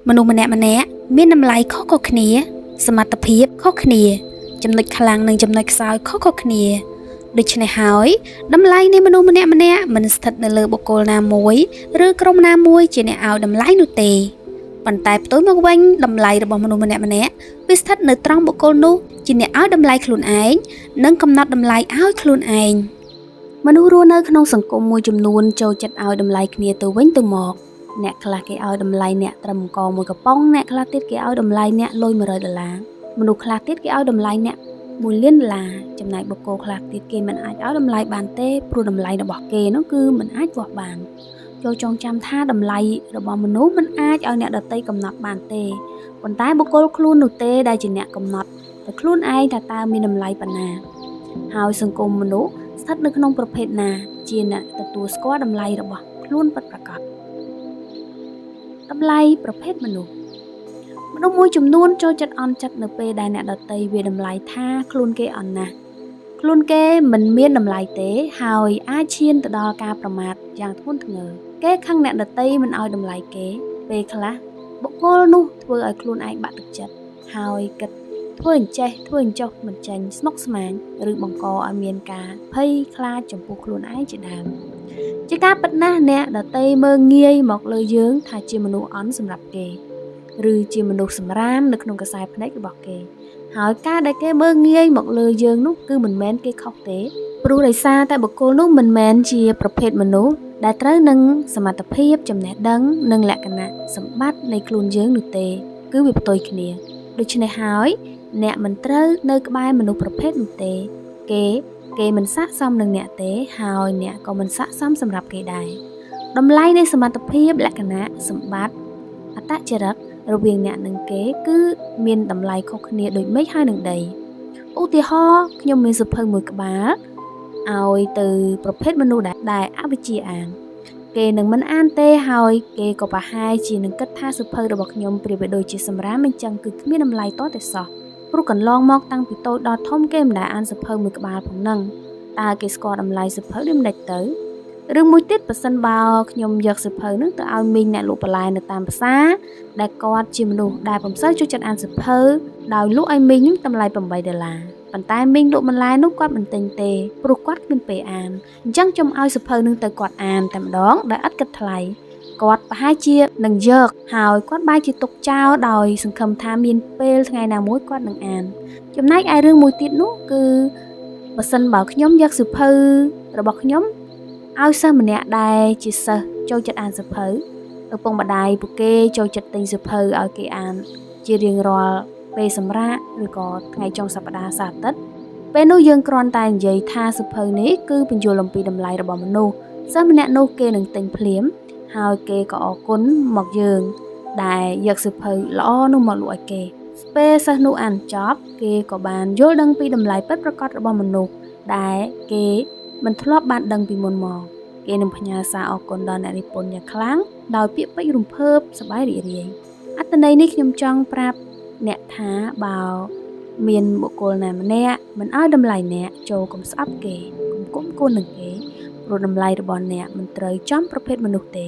មនុស្សម្នាក់មានតម្លៃខុសៗគ្នាសមត្ថភាពខុសគ្នាចំណុចខ្លាំងនិងចំណុចខ្សោយខុសៗគ្នាដូច្នេះហើយតម្លៃនៃមនុស្សម្នាក់មិនស្ថិតនៅលើបុគ្គលណាមួយឬក្រុមណាមួយជាអ្នកឲ្យតម្លៃនោះទេប៉ុន្តែផ្ទុយមកវិញតម្លៃរបស់មនុស្សម្នាក់វាស្ថិតនៅត្រង់បុគ្គលនោះជាអ្នកឲ្យតម្លៃខ្លួនឯងនិងកំណត់តម្លៃឲ្យខ្លួនឯងមនុស្សរស់នៅក្នុងសង្គមមួយចំនួនចូលចិត្តឲ្យតម្លៃគ្នាទៅវិញទៅមកអ្នកខ្លះគេឲ្យតម្លៃអ្នកត្រឹមកមួយកំប៉ុងអ្នកខ្លះទៀតគេឲ្យតម្លៃអ្នកលុយ$100មនុស្សខ្លះទៀតគេឲ្យតម្លៃអ្នក$1,000,000ចំណែកបុគ្គលខ្លះទៀតគេមិនអាចឲ្យតម្លៃបានទេព្រោះតម្លៃរបស់គេនោះគឺមិនអាចវាស់បានចូលចងចាំថាតម្លៃរបស់មនុស្សមិនអាចឲ្យអ្នកដទៃកំណត់បានទេប៉ុន្តែបុគ្គលខ្លួននោះទេដែលជាអ្នកកំណត់តែខ្លួនឯងថាតើមានតម្លៃប៉ុណ្ណាហើយសង្គមមនុស្សស្ថិតនៅក្នុងប្រភេទណាជាអ្នកទទួលស្គាល់តម្លៃរបស់ខ្លួនពិតប្រាកដតម្លៃប្រភេទមនុស្សមួយចំនួនចូលចិត្តអន់ចិត្តនៅពេលដែលអ្នកដទៃវាតម្លៃថាខ្លួនគេអន់ណាស់ខ្លួនគេមិនមានតម្លៃទេហើយអាចឈានទៅដល់ការប្រមាថយ៉ាងធ្ងន់ធ្ងរគេខឹងអ្នកដទៃមិនឲ្យតម្លៃគេពេលខ្លះបុគ្គលនោះធ្វើឲ្យខ្លួនឯងបាក់ទឹកចិត្តហើយគិតធ្វើអញ្ចេះធ្វើអញ្ចោះមិនចាញ់ស្មុគស្មាញឬបង្កឲ្យមានការភ័យខ្លាចចំពោះខ្លួនឯងជាដើមជាការពិតណាស់អ្នកដទៃមើលងាយមកលើយើងថាជាមនុស្សអន់សម្រាប់គេឬជាមនុស្សសម្រាមនៅក្នុងខ្សែភ្នែករបស់គេហើយការដែលគេមើលងាយមកលើយើងនោះគឺមិនមែនគេខុសទេព្រោះដោយសារតែបុគ្គលនោះមិនមែនជាប្រភេទមនុស្សដែលត្រូវនឹងសមត្ថភាពចំណេះដឹងនិងលក្ខណៈសម្បត្តិនៃខ្លួនយើងនោះទេគឺវាផ្ទុយគ្នាដូច្នេះហើយអ្នកមិនត្រូវនៅក្បែរមនុស្សប្រភេទនោះទេគេមិនស័ក្តិសមនឹងអ្នកទេហើយអ្នកក៏មិនស័ក្តិសមសម្រាប់គេដែរតម្លៃនៃសមត្ថភាពលក្ខណៈសម្បត្តិអត្តចរិតរវាងអ្នកនិងគេគឺមានតម្លៃខុសគ្នាដូចមេឃហើយនឹងដីឧទាហរណ៍ខ្ញុំមានសៀវភៅមួយក្បាលឲ្យទៅប្រភេទមនុស្សដែលអវិជ្ជាអានគេនឹងមិនអានទេហើយគេក៏ប្រហែលជានឹងគិតថាសៀវភៅរបស់ខ្ញុំប្រៀបដូចជាសម្រាមអញ្ចឹងគឺគ្មានតម្លៃតតែសោះព្រោះកន្លងមកតាំងពីតូចដល់ធំគេមិនដែលអានសៀវភៅមួយក្បាលផងហ្នឹងតើគេស្គាល់តម្លៃសៀវភៅដូចមិនដេចទៅរឿងមួយទៀតប៉ះសិនបើខ្ញុំយកសៀវភៅហ្នឹងទៅឲ្យមីងអ្នកលក់បន្លែនៅតាមផ្សារដែលគាត់ជាមនុស្សដែលពុំសូវចូលចិត្តអានសៀវភៅដោយលក់ឲ្យមីងតម្លៃ$8ប៉ុន្តែមីងលក់បន្លែនោះគាត់មិនទិញទេព្រោះគាត់គ្មានពេលអានអញ្ចឹងខ្ញុំឲ្យសៀវភៅហ្នឹងទៅគាត់អានតែម្ដងដោយឥតគិតថ្លៃគាត់ប្រហែលជានឹងយកហើយគាត់បែរជាទុកចោលដោយសង្ឃឹមថាមានពេលថ្ងៃណាមួយគាត់នឹងអានចំណែកឯរឿងមួយទៀតនោះគឺបើសិនបើខ្ញុំយកសៀវភៅរបស់ខ្ញុំឲ្យសិស្សម្នាក់ដែលជាសិស្សចូលចិត្តអានសៀវភៅឪពុកម្ដាយពួកគេចូលចិត្តទិញសៀវភៅឲ្យគេអានជារៀងរាល់ពេលសម្រាកឬក៏ថ្ងៃចុងសប្ដាហ៍សៅរ៍អាទិត្យពេលនោះយើងគ្រាន់តែនិយាយថាសៀវភៅនេះគឺបញ្យល់អំពីតម្លៃរបស់មនុស្សសិស្សម្នាក់នោះគេនឹងទិញភ្លាមហើយគេក៏អរគុណមកយើងដែលយកសៀវភៅល្អនោះមកលក់ឲ្យគេពេលសិស្សនោះអានចប់គេក៏បានយល់ដឹងពីតម្លៃពិតប្រាកដរបស់មនុស្សដែលគេមិនធ្លាប់បានដឹងពីមុនមកគេនឹងផ្ញើសារអរគុណដល់អ្នកនិពន្ធយ៉ាងខ្លាំងដោយពាក្យពេចន៍រំភើបសប្បាយរីករាយអត្ថន័យនេះខ្ញុំចង់ប្រាប់អ្នកថាបើមានបុគ្គលណាម្នាក់មិនឲ្យតម្លៃអ្នកចូលកុំស្អប់គេកុំគន់នឹងគេព្រោះតម្លៃរបស់អ្នកមិនត្រូវចំប្រភេទមនុស្សទេ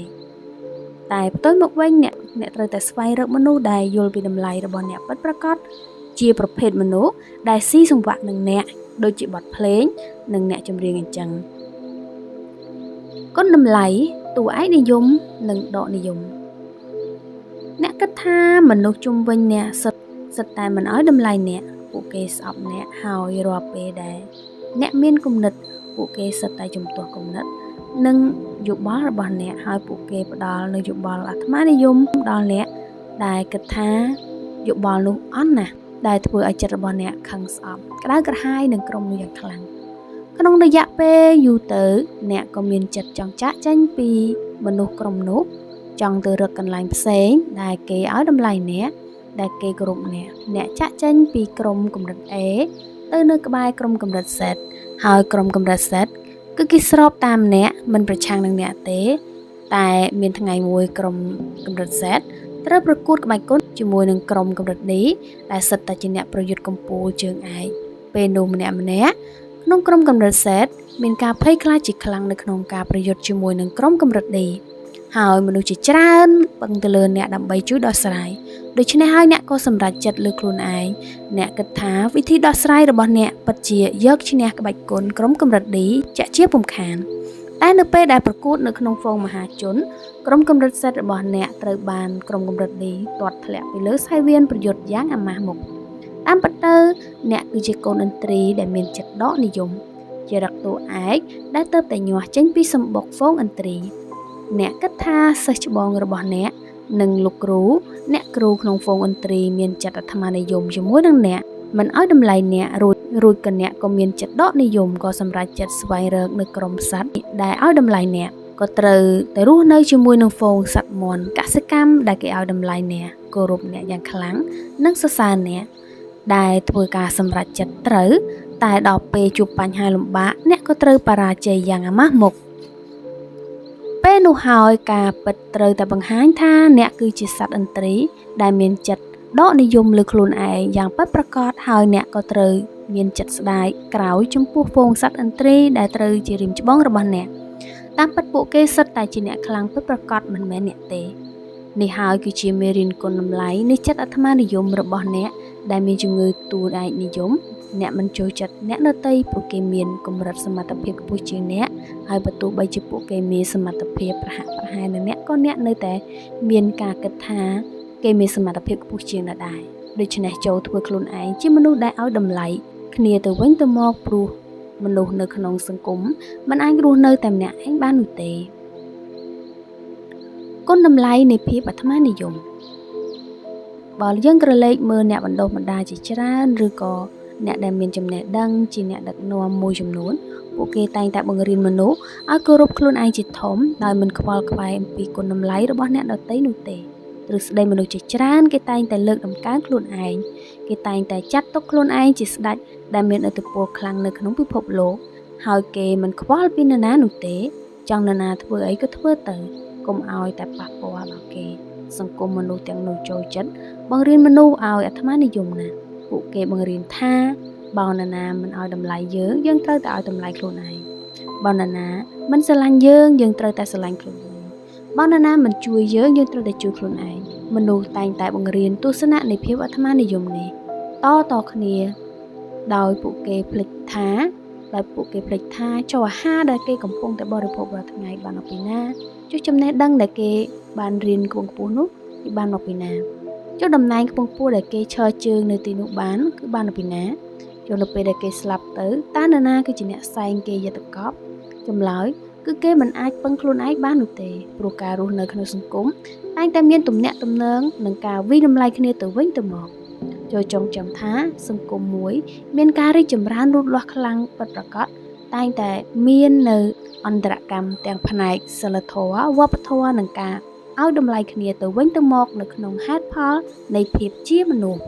តែផ្ទុយមកវិញអ្នកត្រូវតែស្វែងរកមនុស្សដែលយល់ពីតម្លៃរបស់អ្នកពិតប្រាកដជាប្រភេទមនុស្សដែលស៊ីសង្វាក់នឹងអ្នកដូចជាបទភ្លេងនិងអ្នកចម្រៀងអញ្ចឹងគុណតម្លៃតួឯកនិយមនិងដកនិយមអ្នកគិតថាមនុស្សជុំវិញអ្នកសិតតែមិនឲ្យតម្លៃអ្នកពួកគេស្អប់អ្នកហើយរាល់ពេលដែលអ្នកមានគំនិតពួកគេសិតតែជំទាស់គំនិតនិងយោបល់របស់អ្នកហើយពួកគេផ្ដល់នូវយោបល់អាត្មានិយមដល់អ្នកដែលគិតថាយោបល់នោះអន់ណាស់ដែលធ្វើឲ្យចិត្តរបស់អ្នកខឹងស្អប់ក្តៅក្រហាយនឹងក្រុមនោះយ៉ាងខ្លាំងក្នុងរយៈពេលយូរទៅអ្នកក៏មានចិត្តចង់ចាកចេញពីមនុស្សក្រុមនោះចង់ទៅរកកន្លែងផ្សេងដែលគេឲ្យតម្លៃអ្នកដែលគេគោរពអ្នកចាកចេញពីក្រុមកម្រិត A ទៅនៅក្បែរក្រុមកម្រិត Z ហើយក្រុមកម្រិត Z គឺគេស្របតាមអ្នកមិនប្រឆាំងនឹងអ្នកទេតែមានថ្ងៃមួយក្រុមកម្រិត Z ត្រូវប្រកួតក្បាច់គុណជាមួយនឹងក្រុមកម្រិត D ដែលសិតតែជាអ្នកប្រយុទ្ធកំពូលជើងឯកពេលនោះម្នាក់ក្នុងក្រុមកម្រិត Z មានការភ័យខ្លាចជាខ្លាំងនៅក្នុងការប្រយុទ្ធជាមួយនឹងក្រុមកម្រិត D ហើយមនុស្សជាច្រើនពឹងទៅលើអ្នកដើម្បីជួយដោះស្រាយដូច្នេះហើយអ្នកក៏សម្រេចចិត្តលើខ្លួនឯងអ្នកគិតថាវិធីដោះស្រាយរបស់អ្នកពិតជាយកឈ្នះក្បាច់គុណក្រុមកម្រិត D ជាក់ជាពំខានតែនៅពេលដែលប្រកួតនៅក្នុងហ្វូងមហាជនក្រុមកម្រិត Z របស់អ្នកត្រូវបានក្រុមកម្រិត D ទាត់ធ្លាក់ពីលើសាយវានប្រយុទ្ធយ៉ាងអាម៉ាស់មុខតាមពិតទៅអ្នកគឺជាកូនឥន្ទ្រីដែលមានចិត្តដកនិយមជារកតួឯកដែលទៅតែញាស់ចេញពីសម្បុកហ្វូងឥន្ទ្រីអ្នកគិតថាសិស្សច្បងរបស់អ្នកនិងលោកគ្រូអ្នកគ្រូក្នុងហ្វូងឥន្ទ្រីមានចិត្តអាត្មានិយមជាមួយនឹងអ្នកមិនឲ្យតម្លៃអ្នករួចក៏អ្នកក៏មានចិត្តដកនិយមក៏សម្រេចចិត្តស្វែងរកនៅក្រុមសត្វដែលឲ្យតម្លៃអ្នកក៏ត្រូវតែរស់នៅជាមួយនឹងហ្វូងសត្វមន់កសិកម្មដែលគេឲ្យតម្លៃអ្នកគោរពអ្នកយ៉ាងខ្លាំងនិងសរសើរអ្នកដែលធ្វើការសម្រេចចិត្តត្រូវតែដល់ពេលជួបបញ្ហាលំបាកអ្នកក៏ត្រូវបរាជ័យយ៉ាងអាម៉ាស់មុខពេលនោះហើយការពិតត្រូវតែបង្ហាញថាអ្នកគឺជាសត្វឥន្ទ្រីដែលមានចិត្តដកនិយមលើខ្លួនឯងយ៉ាងពិតប្រាកដហើយអ្នកក៏ត្រូវមានចិត្តស្ដាយក្រោយចំពោះហ្វូងសត្វឥន្ទ្រីដែលត្រូវជារៀមច្បងរបស់អ្នកតាមពិតពួកគេសិតតែជាអ្នកខ្លាំងពិតប្រាកដមិនមែនអ្នកទេនេះហើយគឺជាមេរៀនគុណតម្លៃនៃចិត្តអាត្មានិយមរបស់អ្នកដែលមានជំងឺតួឯកនិយមអ្នកមិនចូលចិត្តអ្នកដទៃពួកគេមានកម្រិតសមត្ថភាពខ្ពស់ជាងអ្នកហើយបើទោះបីជាពួកគេមានសមត្ថភាពប្រហាក់ប្រហែលនឹងអ្នកក៏អ្នកនៅតែមានការគិតថាគេមានសមត្ថភាពខ្ពស់ជាងអ្នកដែរដូច្នេះចូលធ្វើខ្លួនឯងជាមនុស្សដែលឲ្យតម្លៃគ្នាទៅវិញទៅមកព្រោះមនុស្សនៅក្នុងសង្គមមិនអាចរស់នៅតែម្នាក់ឯងបាននោះទេគុណតម្លៃនៃភាពអាត្មានិយមបើយើងក្រឡេកមើលអ្នកបណ្ដុះបណ្ដាលជាច្រើនឬក៏អ្នកដែលមានចំណេះដឹងជាអ្នកដឹកនាំមួយចំនួនពួកគេតែងតែបង្រៀនមនុស្សឲ្យគោរពខ្លួនឯងជាធំដោយមិនខ្វល់ខ្វាយអំពីគុណតម្លៃរបស់អ្នកដទៃនោះទេទ្រឹស្ដីមនុស្សជាច្រើនគេតែងតែលើកតម្កើងខ្លួនឯងគេតែងតែចាត់ទុកខ្លួនឯងជាស្ដេចដែលមានឥទ្ធិពលខ្លាំងនៅក្នុងពិភពលោកហើយគេមិនខ្វល់ពីនរណានោះទេចង់នរណាធ្វើអីក៏ធ្វើទៅកុំឲ្យតែប៉ះពាល់ដល់គេសង្គមមនុស្សទាំងនោះចូលចិត្តបង្រៀនមនុស្សឲ្យអាត្មានិយមណាស់ពួកគេបង្រៀនថាបើនរណាមិនឲ្យតម្លៃយើងត្រូវតែឲ្យតម្លៃខ្លួនឯងបើនរណាមិនស្រឡាញ់យើងត្រូវតែស្រឡាញ់ខ្លួនឯងបើនរណាមិនជួយយើងត្រូវតែជួយខ្លួនឯងមនុស្សតែងតែបង្រៀនទស្សនៈនៃភាពអាត្មានិយមនេះតគ្នាដោយពួកគេភ្លេចថាចុះអាហារដែលគេកំពុងតែបរិភោគរាល់ថ្ងៃបានមកពីណាចុះចំណេះដឹងដែលគេបានរៀនខ្ពង់ខ្ពស់នោះវាបានមកពីណាចុះតំណែងខ្ពង់ខ្ពស់ដែលគេឈរជើងនៅទីនោះបានគឺបានពីណាចុះនៅពេលដែលគេស្លាប់ទៅតើនរណាគឺជាអ្នកសែងគេយត្តកប់ចម្លើយគឺគេមិនអាចពឹងខ្លួនឯងបាននោះទេព្រោះការរស់នៅក្នុងសង្គមតែងតែមានទំនាក់ទំនងនិងការវិតម្លៃគ្នាទៅវិញទៅមកចូលចងចាំថាសង្គមមួយមានការរីកចម្រើនលូតលាស់ខ្លាំងពិតប្រាកដតែងតែមាននៅអន្តរកម្មទាំងផ្នែកសិលធម៌វប្បធម៌និងការឲ្យតម្លៃគ្នាទៅវិញទៅមកនៅក្នុងហេតុផលនៃភាពជាមនុស្ស